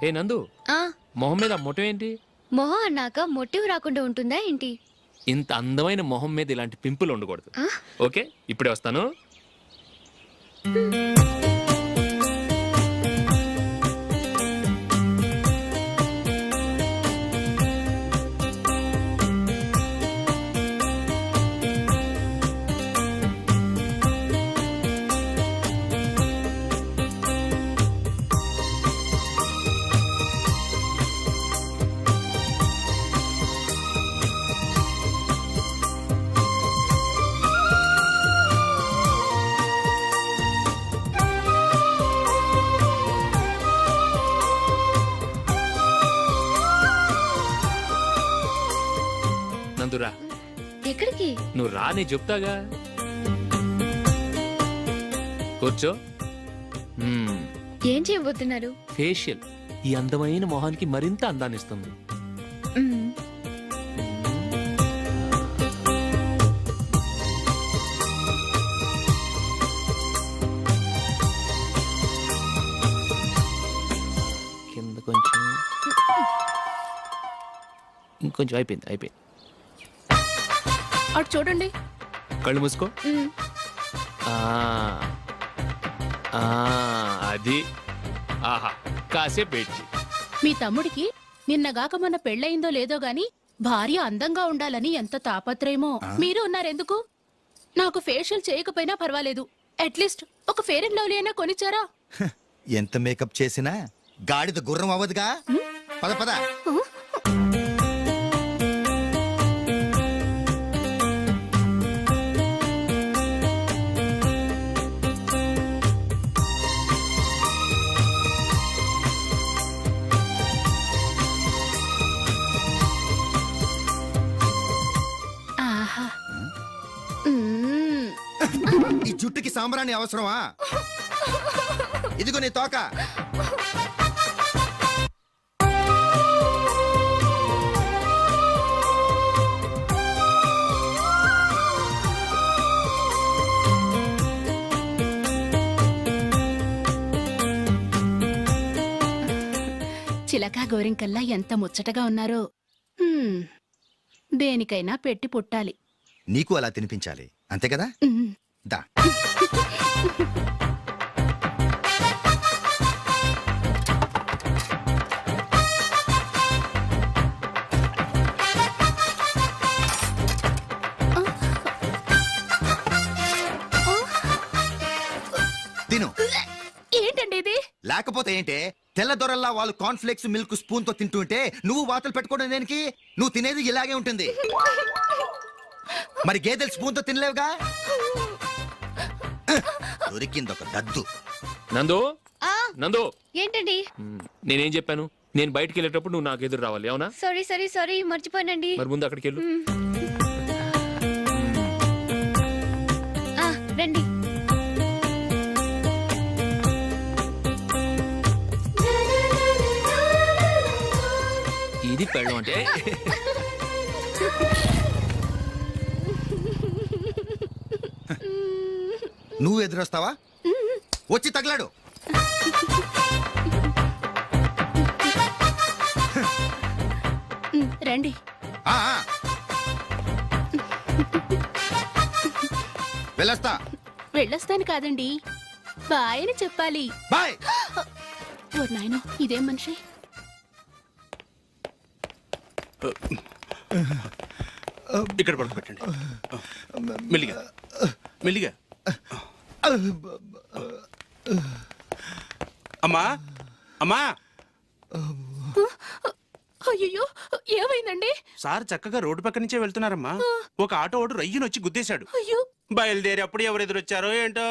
ఏ నందు, మొహం మీద మొట్టం ఏంటి? మొహం అన్నాక మొటివ్ రాకుండా ఉంటుందా ఏంటి? ఇంత అందమైన మొహం మీద ఇలాంటి పింపుల్ ఉండకూడదు. ఓకే, ఇప్పుడే వస్తాను. నందురా, ఎక్కడికి? నువ్వు రా, నేను చెప్తాగా. కూర్చో. ఏం చేయబోతున్నారు? ఫేషియల్ ఈ అందమైన మొహానికి మరింత అందాన్ని ఇస్తుంది. కింద కొంచెం, ఇంకొంచెం. అయిపోయింది. అటు చూడండి. కళ్ళు మూసుకో. అది. ఆహా, కాసేపు పెట్టి. మీ తమ్ముడికి నిన్నగాక మొన్న పెళ్ళయిందో లేదో గాని భార్య అందంగా ఉండాలని ఎంత తాపత్రయమో. మీరు ఉన్నారెందుకు? నాకు ఫేషియల్ చేయకపోయినా పర్వాలేదు, అట్లీస్ట్ ఒక ఫేర్ అండ్ లవ్లీ అయినా కొనిచ్చారా? ఎంత మేకప్ చేసినా గాడిద గుర్రం అవ్వదుగా. పద పద. ఈ జుట్టుకి సాంబ్రాణి అవసరమా? ఇదిగో నీ తోక. చిలకా గోరింకల్లా ఎంత ముచ్చటగా ఉన్నారో. దేనికైనా పెట్టి పుట్టాలి. నీకు అలా తినిపించాలి, అంతే కదా? దా. తిను. ఏంటండి ఇది? లేకపోతే ఏంటే, తెల్ల దొరల్లా వాళ్ళు కార్న్ఫ్లేక్స్ మిల్క్ స్పూన్ తో తింటుంటే నువ్వు వాతలు పెట్టుకోవడం దేనికి? నువ్వు తినేది ఇలాగే ఉంటుంది. మరి గేదెలు స్పూన్ తో తినలేవుగా. దొరికింది ఒక దద్దు. నందు, ఏంటండి? నేనేం చెప్పాను? నేను బయటికి వెళ్ళేటప్పుడు నువ్వు నాకు ఎదురు రావాలి, అవునా? సారీ మర్చిపోయానండి. మరి ముందు అక్కడికి వెళ్ళు. రండి. ఇది పెళ్ళం అంటే. నువ్వు ఎదురొస్తావా? వచ్చి తగలాడు. రండి. వెళ్ళొస్తాను కాదండి, బాయ్ అని చెప్పాలి. బాయ్. ఓ నాయనో, ఇదేం మనిషి? ఇక్కడ పడుకోబెట్టండి. మెల్లిగా మెల్లిగా. అమ్మా అమ్మా. అయ్యో, ఏమైందండి? సార్ చక్కగా రోడ్డు పక్క నుంచే వెళ్తున్నారమ్మా. ఒక ఆటో ఓడు రయ్యను వచ్చి గుద్దేశాడు. అయ్యో. బయలుదేరి అప్పుడు ఎవరు ఎదురొచ్చారో ఏంటో.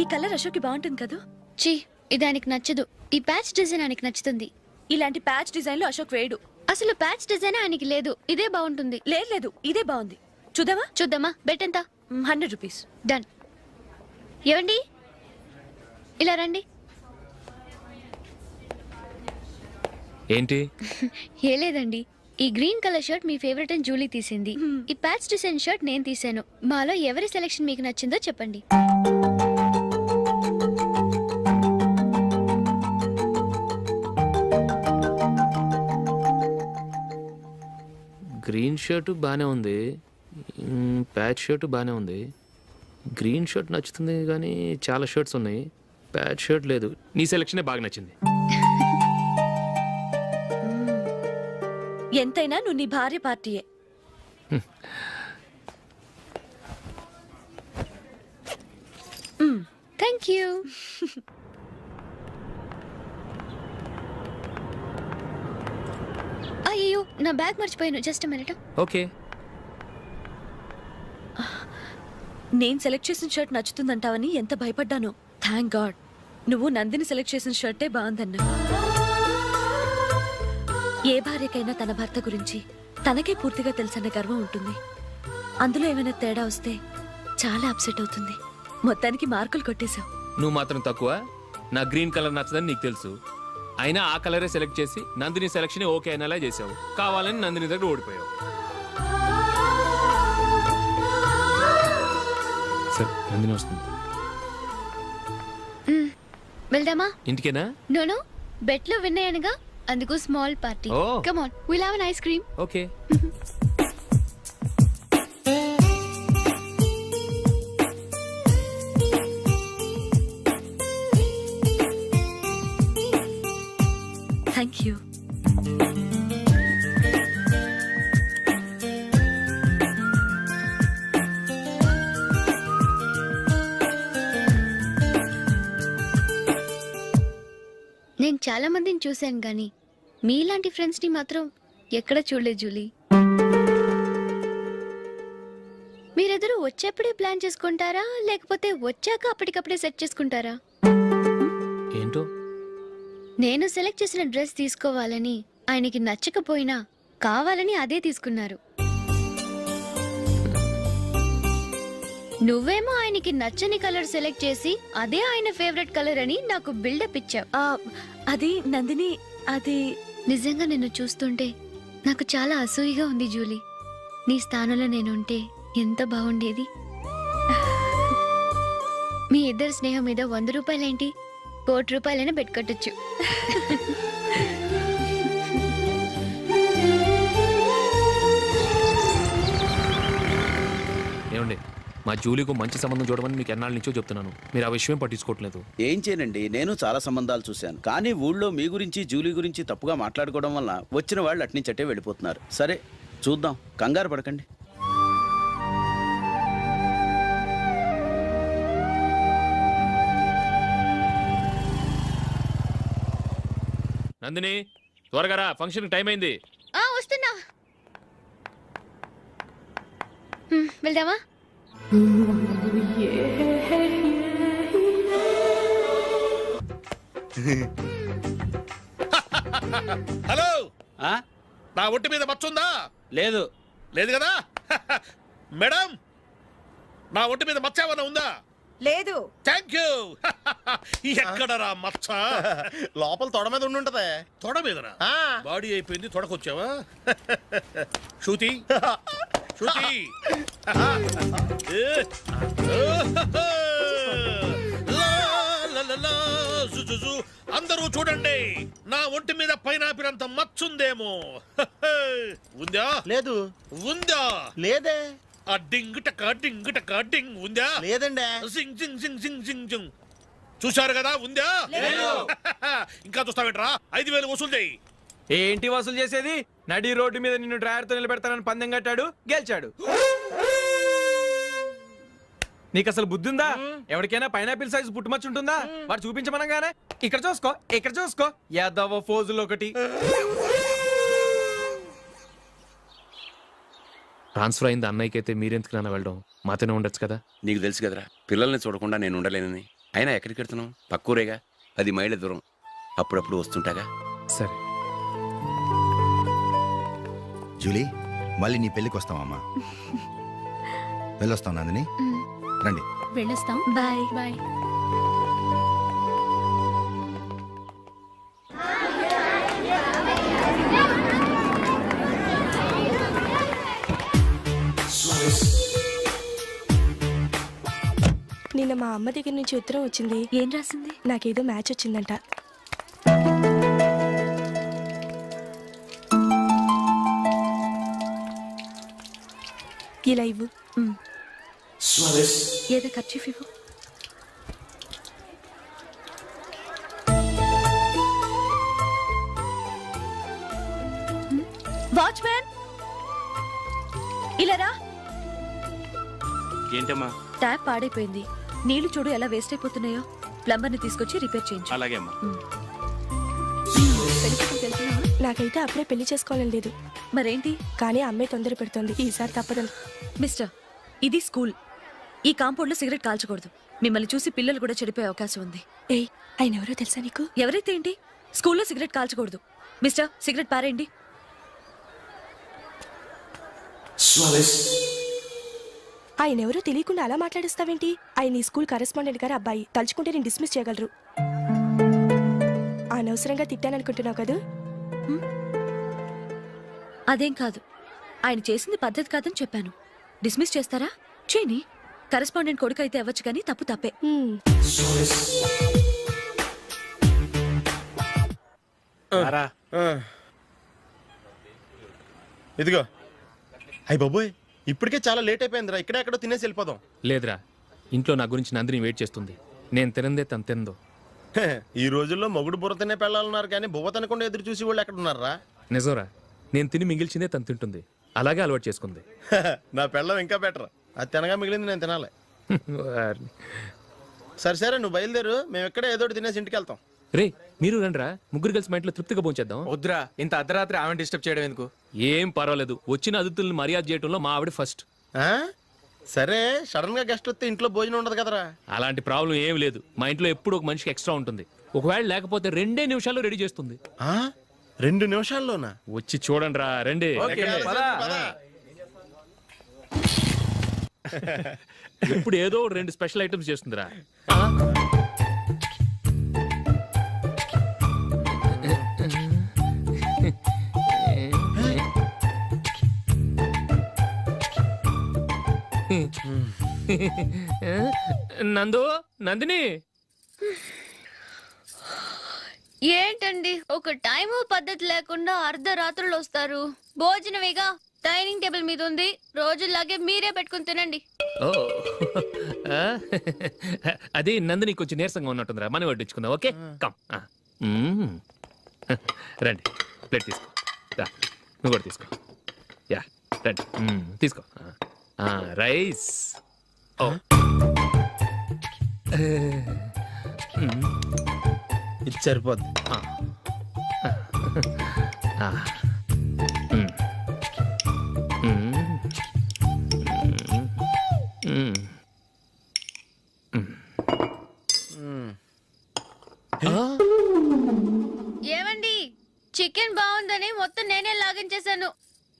ఈ కలర్ అశోక్కి బాగుంటుంది కదా? చీ, ఇది ఆయనకి నచ్చదు. ఈ ప్యాచ్ డిజైన్ ఆయనకి నచ్చుతుంది. ఇలాంటి ప్యాచ్ డిజైన్లు అశోక్ వేయడు. అసలు ప్యాచ్ డిజైన్ ఆయనకి లేదు. ఇదే బాగుంటుంది. లేదు, ఇదే బాగుంది. చూద్దామా? 100 రూపీస్. డన్. ఏవండి, ఇలా రండి. ఏంటి? ఏ లేదండి, ఈ గ్రీన్ కలర్ షర్ట్ మీ ఫేవరెట్ అని జూలీ తీసింది. ఈ ప్యాచ్ డిజైన్ షర్ట్ నేను తీసాను. మాలో ఎవరి సెలెక్షన్ మీకు నచ్చిందో చెప్పండి. గ్రీన్ షర్ట్ బాగానే ఉంది, ప్యాచ్ షర్ట్ బాగానే ఉంది. గ్రీన్ షర్ట్ నచ్చుతుంది కానీ చాలా షర్ట్స్ ఉన్నాయి, ప్యాచ్ షర్ట్ లేదు. నీ సెలెక్షనే బాగా నచ్చింది. ఎంతైనా నువ్వు నీ భార్య పార్టీయే. Thank you. అయ్యో, నా బ్యాగ్ మర్చిపోయాను. Just minute. ఓకే. నేను సెలెక్ట్ చేసిన షర్ట్ నచ్చుతుందంటావని ఎంత భయపడ్డాను. థ్యాంక్ గాడ్ నువ్వు నందిని సెలెక్ట్ చేసిన షర్టే బాగుందన్నా. ఏ భార్యకైనా తన భర్త గురించి తనకే పూర్తిగా తెలుసన్న గర్వం ఉంటుంది. అందులో ఏమైనా తేడా వస్తే చాలా అప్సెట్ అవుతుంది. మొత్తానికి మార్కులు కొట్టేశావు. నువ్వు మాత్రం తక్కువ. నా గ్రీన్ కలర్ నచ్చదని నీకు తెలుసు, అయినా ఆ కలరే సెలెక్ట్ చేసి నందిని సెలెక్షన్ ఓకే అనేలా చేసావు. కావాలని నందిని దగ్గర ఓడిపోయావు. సరే, నందిని వస్తుంది. వెళ్దామా? ఇంటికేనా? నోను, బెట్ లో విన్ అయ్యానుగా, అందుకు small party. Oh. Come on, will have an ice cream. Okay. Thank you. నేను చాలా మందిని చూశాను కానీ మీలాంటి ఫ్రెండ్స్ ని మాత్రం ఎక్కడ చూడలేదు జూలీ. మీరెదరూ వచ్చేప్పుడే ప్లాన్ చేసుకుంటారా, లేకపోతే వచ్చాక అప్పటికప్పుడే సెట్ చేసుకుంటారా? ఏంటో? నేను సెలెక్ట్ చేసిన డ్రెస్ తీసుకోవాలని ఆయనకి నచ్చకపోయినా కావాలని అదే తీసుకున్నారు. నువ్వేమో ఆయనకి నచ్చని కలర్ సెలెక్ట్ చేసి అదే ఆయన ఫేవరెట్ కలర్ అని నాకు బిల్డప్ ఇచ్చావు. అది నందిని, అది నిజంగా నిన్ను చూస్తుంటే నాకు చాలా అసూయగా ఉంది జూలీ. నీ స్థానంలో నేనుంటే ఎంత బాగుండేది. మీ ఇద్దరు స్నేహం మీద 100 రూపాయలేంటి, 1 కోటి రూపాయలైనా పెట్టుకట్టచ్చు. ఏమండి, మా జూలీకు మంచి సంబంధం చూడమని మీకు ఎన్నాళ్ళ నుంచో చెప్తున్నాను, మీరు ఆ విషయం పట్టించుకోవట్లేదు. ఏం చేయనండి, నేను చాలా సంబంధాలు చూశాను. కానీ ఊళ్ళో మీ గురించి జూలీ గురించి తప్పుగా మాట్లాడుకోవడం వల్ల వచ్చిన వాళ్ళు అట్నుంచటే వెళ్ళిపోతున్నారు. సరే చూద్దాం, కంగారు పడకండి. నందిని, త్వరగా రా, ఫంక్షన్ టైం అయింది. వస్తున్నా. వెళ్దామా? హలో, ఆ? నా ఒంటి మీద మచ్చుందా? లేదు. లేదు కదా? మేడం, నా ఒంటి మీద మచ్చ ఏమన్నా ఉందా? లేదు. Thank you. ఎక్కడరా మచ్చ? లోపల తొడ మీద ఉండుంటదే. తొడ మీదనా? బాడీ అయిపోయింది, తొడకొచ్చావా? శృతి, శృతి. అందరూ చూడండి, నా ఒంటి మీద పైనాపిల్ అంత మచ్చుందేమో. ఉందా? లేదు. ఉందా? లేదే. ఆ డింగ్ టక డింగ్ టక డింగ్ ఉందా? లేదండి. సింగ్ సింగ్ సింగ్ సింగ్ సింగ్ సింగ్. చూశారు కదా, ఉందా? ఇంకా చూస్తావేంట్రా? 5,000 వసూలు చేయి. ఏంటి వసూలు చేసేది? నడి రోడ్డు మీద నిన్ను డ్రైవర్తో నిలబెడతానని పందెం కట్టాడు, గెలిచాడు. నీకు అసలు బుద్ధి ఉందా? ఎవరికైనా పైనాపిల్ సైజు పుట్టుమచ్చు ఉంటుందా? వాడు చూపించమనగానే ఇక్కడ చూసుకో, ఇక్కడ చూసుకో, యాదవ ఫోజులు ఒకటి. ట్రాన్స్ఫర్ అయింది అన్నయ్యకి అయితే మీరెందుకు నాన్న వెళ్ళడం? మాతోనే ఉండొచ్చు కదా. నీకు తెలుసు కదరా, పిల్లల్ని చూడకుండా నేను ఉండలేనని. అయినా ఎక్కడికి వెళ్తున్నావు? పక్కూరేగా, 10 మైళ్ళ దూరం. అప్పుడప్పుడు వస్తుంటాగా. సరే. జూలీ, మళ్ళీ నీ పెళ్ళికి వస్తామమ్మా. వెళ్ళొస్తాం నందిని, రండి. వెళ్ళొస్తాం. బాయ్. బాయ్. నిన్న మా అమ్మ దగ్గర నుంచి ఉత్తరం వచ్చింది. ఏం రాసింది? నాకేదో మ్యాచ్ వచ్చిందంట. ఇలా ఇవ్వు. ఏదో ఖర్చు ఇవ్వు. వాచ్మ్యాన్ ఇలా రా. ఏంటమ్మా? ట్యాప్ పాడైపోయింది. నీళ్లు చూడు ఎలా వేస్ట్ అయిపోతున్నాయో. ప్లంబర్ ని తీసుకొచ్చి రిపేర్ చేయించు. అలాగే అమ్మా. పెళ్ళికి వెళ్తున్నావా? నాకైతే అప్పుడే పెళ్లి చేసుకోవాలని లేదు. మరేంటి? కానీ అమ్మాయి తొందర పెడుతోంది. ఈసారి తప్పదని. మిస్టర్, ఇది స్కూల్. ఈ కాంపౌండ్ లో సిగరెట్ కాల్చకూడదు. మిమ్మల్ని చూసి పిల్లలు కూడా చెడిపోయే అవకాశం ఉంది. ఏయ్, ఆయన ఎవరో తెలుసా నీకు? ఎవరైతే ఏంటి, స్కూల్లో సిగరెట్ కాల్చకూడదు. మిస్టర్, సిగరెట్ పారేయండి. ఆయన ఎవరో తెలియకుండా అలా మాట్లాడిస్తావేంటి? ఆయన ఈ స్కూల్ కరెస్పాండెంట్ గారు అబ్బాయి. తలుచుకుంటే నేను డిస్మిస్ చేయగలరు. అనవసరంగా తిట్టాననుకుంటున్నావు కదా? అదేం కాదు, ఆయన చేసింది పద్ధతి కాదని చెప్పాను. డిస్మిస్ చేస్తారా? చేయని. కరెస్పాండెంట్ కొడుకు అయితే అవ్వచ్చు కానీ తప్పు తప్పే. ఇదిగో. అయ్యి బాబోయ్, ఇప్పటికే చాలా లేట్ అయిపోయిందిరా. ఇక్కడే ఎక్కడో తినేసి వెళ్ళిపోదాం. లేదురా, ఇంట్లో నా గురించి నందిని వెయిట్ చేస్తుంది. నేను తినందే తను తిందో. ఈ రోజుల్లో మొగుడు బుర్ర తినే పెళ్ళాలన్నారు కానీ బువ్వ తినకుండా ఎదురు చూసి వాళ్ళు ఎక్కడ ఉన్నారా? నిజంరా, నేను తిని మిగిల్చిందే తను తింటుంది. అలాగే అలవాటు చేసుకుంది. నా పెళ్ళం ఇంకా బెటర్. అది తినగా మిగిలింది నేను తినాలి. వారిని. సరే నువ్వు బయలుదేరు. మేము ఎక్కడే ఏదో ఒకటి తినేసి ఇంటికి వెళ్తాం. రే, మీరు రండిరా, ముగ్గురు కలిసి మా ఇంట్లో తృప్తిగా పోంచేద్దాం. వద్దురా, ఇంత అర్ధరాత్రి ఆమె డిస్టర్బ్ చేయడం ఎందుకు? ఏం పర్వాలేదు, వచ్చిన అతిథుల్ని మర్యాద చేయడంలో మా ఆవిడ ఫస్ట్. ఆ? సరే, సడన్ గా గెస్ట్ వస్తే ఇంట్లో భోజనం ఉండదు కదరా? అలాంటి ప్రాబ్లం ఏం లేదు. మా ఇంట్లో ఎప్పుడు ఒక మనిషికి ఎక్స్ట్రా ఉంటుంది. ఒకవేళ లేకపోతే 2 నిమిషాల్లో రెడీ చేస్తుంది. 2 నిమిషాల్లోనా? వచ్చి చూడండి రా, రండి. ఇప్పుడు ఏదో 2 స్పెషల్ ఐటమ్స్ చేస్తుందిరా. నందిని, ఏంటండి ఒక టైము పద్ధతి లేకుండా అర్ధరాత్రులు వస్తారు? భోజనమేగా డైనింగ్ టేబుల్ మీద ఉంది. రోజుల్లాగే మీరే పెట్టుకుని తినండి. ఓ అది నందిని కొంచెం నీరసంగా ఉన్నట్టుందిరా. మనం వడ్డించుకుందాం. Okay, come. రండి, ప్లేట్ తీసుకో. నువ్వు కూడా తీసుకో. యా, రండి, తీసుకో. రైస్. ఓ ఇది సరిపోద్ది. ఏమండి, చికెన్ బాగుందని మొత్తం నేనే లాగించేశాను.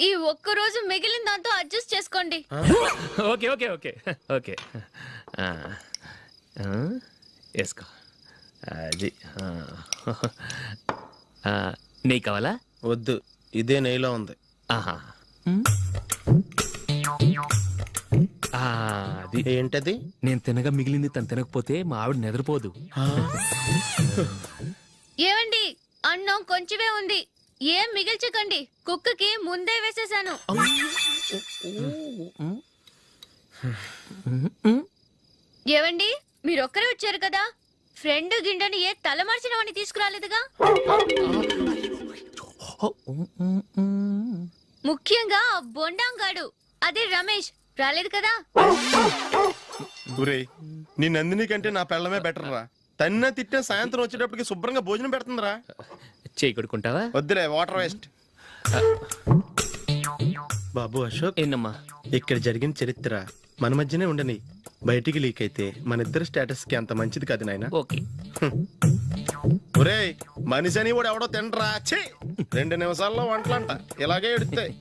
ఈ ఒక్క రోజు మిగిలిన దాంతో అడ్జస్ట్ చేసుకోండి. Okay okay okay okay. వేసుకో. అది నెయ్యి కావాలా? వద్దు, ఇదే నెయ్యిలో ఉంది. ఆహా, అది ఏంటది? నేను తినగా మిగిలింది తను తినకపోతే మా ఆవిడ నిద్రపోదు. ఏమండి, అన్నం కొంచెమే ఉంది. ఏం మిగిల్చకండి. కుక్కకి ముందే వేసేసాను. ఏవండి, మీరొక్కరే వచ్చారు కదా, ఫ్రెండ్ గిండెని ఏ తలమర్చిన వాడిని తీసుకురాలేదుగా. ముఖ్యంగా ఆ బొండాంగాడు, అదే రమేష్, రాలేదు కదా. ఒరేయ్, నీ నందిని కంటే నా పెళ్ళమే బెటర్ రా. తన్న తిట్టిన సాయంత్రం వచ్చేటప్పటికి శుభ్రంగా భోజనం పెడుతుందిరా. చేయి కొడుకుంటావా? వద్దులే, వాటర్ వేస్ట్. బాబు అశోక్, ఏంటమ్మా? ఇక్కడ జరిగిన చరిత్ర మన మధ్యనే ఉండని. బయటికి లీక్ అయితే మన ఇద్దరు స్టేటస్ కి అంత మంచిది కాదు నాయన. ఓకే. ఒరేయ్, మనిషి అని కూడా ఎవడో తినరా. 2 నిమిషాల్లో వంటలంట ఇలాగే ఎడుతాయి.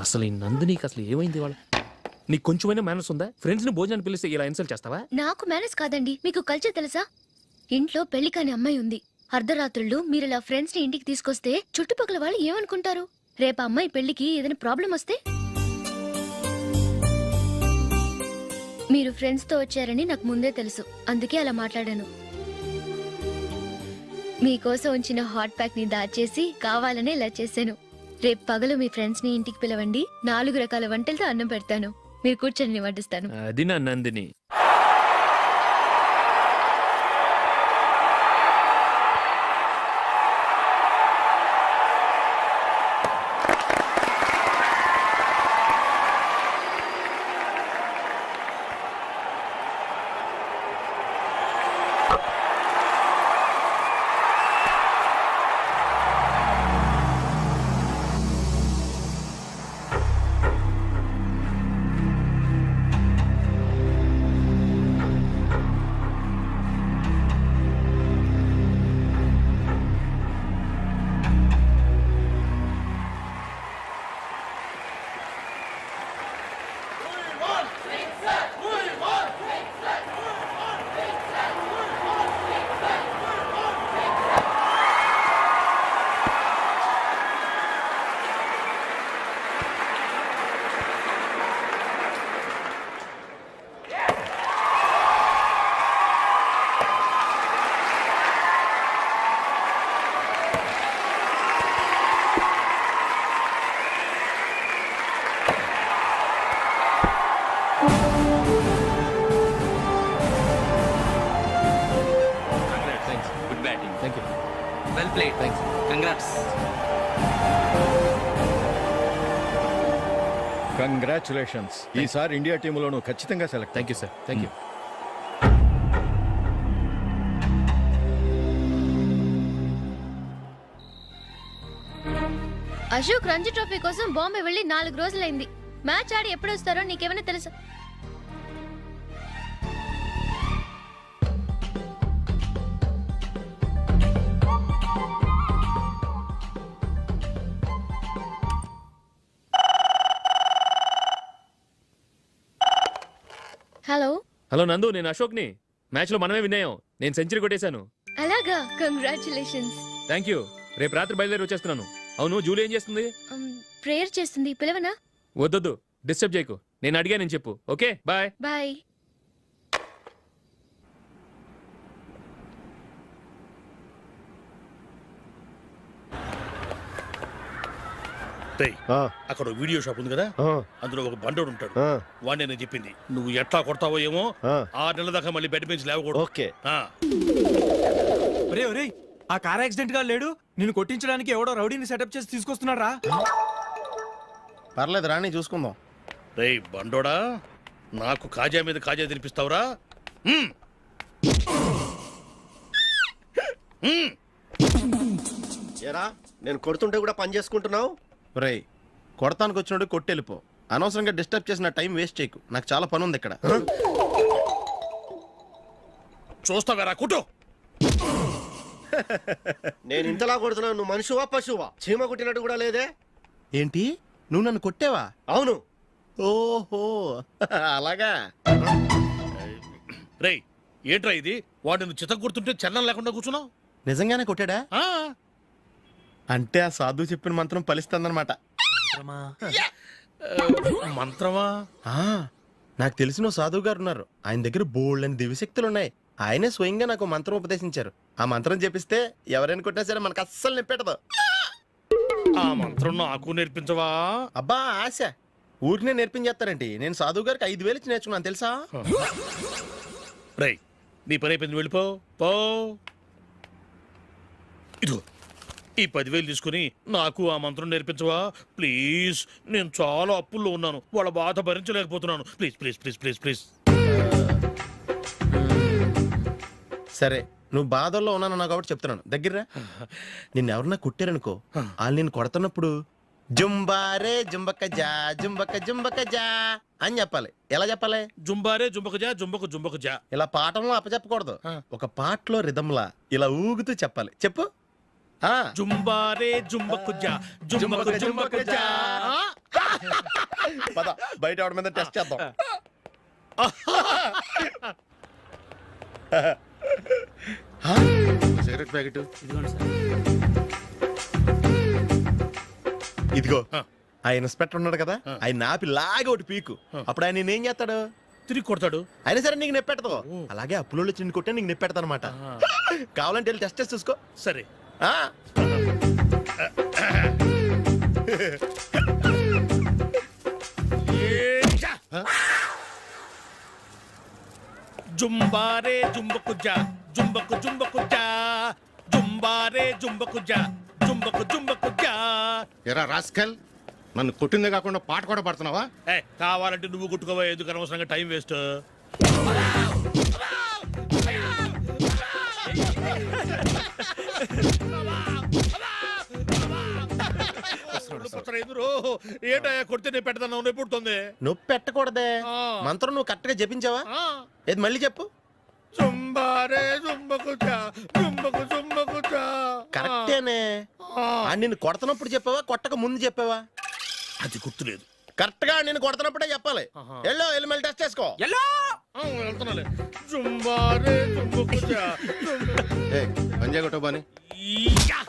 అసలు ఈ నందినికి అసలు ఏమైంది వాళ్ళ? నీకు కొంచెమైనా మేనర్స్ ఉందా? ఫ్రెండ్స్ ని భోజనాన్ని పిలిస్తే ఇలా ఇన్సల్ట్ చేస్తావా? నాకు మేనేజ్ కాదండి, మీకు కల్చర్ తెలుసా? ఇంట్లో పెళ్లి కాని అమ్మాయి ఉంది. అర్ధరాత్రుళ్ళు మీరు ఇలా ఫ్రెండ్స్ ని ఇంటికి తీసుకొస్తే చుట్టుపక్కల వాళ్ళు ఏమనుకుంటారు? రేపు అమ్మాయి పెళ్లికి ఏదైనా ప్రాబ్లం వస్తే మీరు ఫ్రెండ్స్ తో వచ్చారని నాకు ముందే తెలుసు, అందుకే అలా మాట్లాడాను. మీకోసం ఉంచిన హాట్ ప్యాక్ ని దాచేసి కావాలనే ఇలా చేశాను. రేపు పగలు మీ ఫ్రెండ్స్ ని ఇంటికి పిలవండి, 4 రకాల వంటలతో అన్నం పెడతాను. మీరు కూర్చొని వడ్డిస్తాను. అది నా Nandini. Good batting. Thank you. Well played. Thanks. Congrats. Congratulations. ఈసారి ఇండియా టీంలోనూ ఖచ్చితంగా select. Thank you sir. Thank you. Ashok Ranji trophy కోసం బాంబే వెళ్ళి 4 రోజులైంది. మ్యాచ్ ఆడి ఎప్పుడు వస్తారో నీకేమైనా తెలుసా? హలో. హలో నందు, నేను అశోక్ని. మ్యాచ్లో మనమే విన్ అయ్యాం. నేను సెంచరీ కొట్టేశాను. అలాగా, కంగ్రాచులేషన్స్. Thank you. రేపు రాత్రి బయలుదేరి వచ్చేస్తున్నాను. అవును, జూలీ ఏం చేస్తుంది? ప్రేయర్ చేస్తుంది, పిలవనా? వద్దొద్దు, డిస్టర్బ్ చేయకు. నేను అడిగానని చెప్పు. Okay, bye. బాయ్. రేయ్, అక్కడ ఓ వీడియో షాప్ ఉంది కదా, అందులో ఒక బండోడు ఉంటాడు. వాడిని నేను చెప్పింది నువ్వు ఎట్లా కొడతావో ఏమో. 6 నెలల దాకా మళ్ళీ బెడ్ బెంచ్ లేవకూడదు. ఓకే. ఒరే ఒరే, ఆ కార్ యాక్సిడెంట్ గా లేడు, నిన్ను కొట్టించడానికి ఎవడో రౌడీని సెటప్ చేసి తీసుకొస్తున్నాడు రా. పర్లేదు రాని చూసుకుందాం. రేయ్ బండోడా, నాకు కాజా మీద కాజా తినిపిస్తావురా? ఏరా, నేను కొడుతుంటే కూడా పని చేసుకుంటున్నావు? రేయ్, కొడతానికి వచ్చినోడు కొట్టెళ్ళిపో. అనవసరంగా డిస్టర్బ్ చేసిన టైం వేస్ట్ చేయకు. నాకు చాలా పని ఉంది ఇక్కడ. చూస్తావేరా కుట్టు. నేను ఇంతలా కొడుతున్నాను, నువ్వు మనిషివా పశువా? చీమ కుట్టినట్టు కూడా లేదే. ఏంటి, నువ్వు నన్ను కొట్టావా? అవును. ఓహో అలాగా. రేయ్ ఏంట్రా ఇది? వాడు నువ్వు చిత్త కొడుతుంటే చలనం లేకుండా కూర్చున్నావు. నిజంగానే కొట్టాడా? అంటే ఆ సాధువు చెప్పిన మంత్రం ఫలిస్తుందన్నమాట. మంత్రమా? నాకు తెలిసిన ఓ సాధువు గారు ఉన్నారు. ఆయన దగ్గర బోల్డని దివ్యశక్తులు ఉన్నాయి. ఆయనే స్వయంగా నాకు మంత్రం ఉపదేశించారు. ఆ మంత్రం చెప్పిస్తే ఎవరైనా కొట్టినా సరే మనకు అస్సలు నిప్పెట్టదు. ఆ మంత్రం నాకు నేర్పించవా? అబ్బా ఆశ, ఊరినే నేర్పించేస్తారండి. నేను సాధువు గారికి 5,000 ఇచ్చి నేర్చుకున్నాను తెలుసా? రేయ్ నీ పని అయిపోయింది, వెళ్ళిపో పో. ఇదిగో ఈ 10,000 తీసుకుని నాకు ఆ మంత్రం నేర్పించవా ప్లీజ్? నేను చాలా అప్పుల్లో ఉన్నాను, వాళ్ళ బాధ భరించలేకపోతున్నాను. Please please please please please. సరే, నువ్వు బాధల్లో ఉన్నాను నాకు కాబట్టి చెప్తున్నాను. దగ్గర నిన్ను ఎవరన్నా కుట్టారనుకో, వాళ్ళు నేను కొడుతున్నప్పుడు జుంబారే జుంబక జా జుంబక జుంబక జా అని చెప్పాలి. ఎలా చెప్పాలి? జుంబారే జుంబక జా జుంబకు జుంబకు జా. ఇలా పాఠంలో అప్పచెప్పకూడదు. ఒక పాటలో రిధంలా ఇలా ఊగుతూ చెప్పాలి. చెప్పు. జుంబారే జుంబకు జా జుంబకు జుంబకు జా. పద బయట ఆవిడ మీద టెస్ట్ చేద్దాం. సిగరెట్ ప్యాకెట్ ఇదిగో. ఆ ఇన్స్పెక్టర్ ఉన్నాడు కదా, ఆయన నాపి లాగా ఒకటి పీకు. అప్పుడు ఆయన నేనేం చేస్తాడు? తిరిగి కొడతాడు. అయినా సరే నీకు నెప్పెడతావు. అలాగే అప్పులో చిన్న కొట్టే నీకు నెప్పెడతా అనమాట. కావాలంటే వెళ్ళి టెస్ట్ చేసి చూసుకో. సరే. ఆ? జుంబారే జుంబకుజా జుంబకు జుంబకుజా జుంబారే జుంబకుజా జుంబకు జుంబకుజా. ఎరా రాస్కల్, నన్ను కొట్టిందే కాకుండా పాట కూడా పడుతున్నావా? కావాలంటే నువ్వు కుట్టుకోవా, ఎందుకు అనవసరంగా టైం వేస్ట్. ఏంటయ్యా కొడితే నేను పెడతాను, నొప్పి పుడుతుంది. నొప్పి పెట్టకూడదే. మంత్రం నువ్వు కరెక్ట్ గా జపించావా? ఏది మళ్ళీ చెప్పు. జుంబారే జుంబకుజా జుంబకు జుంబకుజా. కరెక్టేనే. నిన్ను కొడుతున్నప్పుడు చెప్పావా, కొట్టక ముందు చెప్పావా? అది గుర్తులేదు. కరెక్ట్ గా నేను కొడుతున్నప్పుడే చెప్పాలి. వెళ్ళి మళ్ళీ టెస్ట్ చేసుకో. వెళ్తున్నాలే. జుంబారే జుంబకుజా పంజాగొట్టో బాని. ఈయా.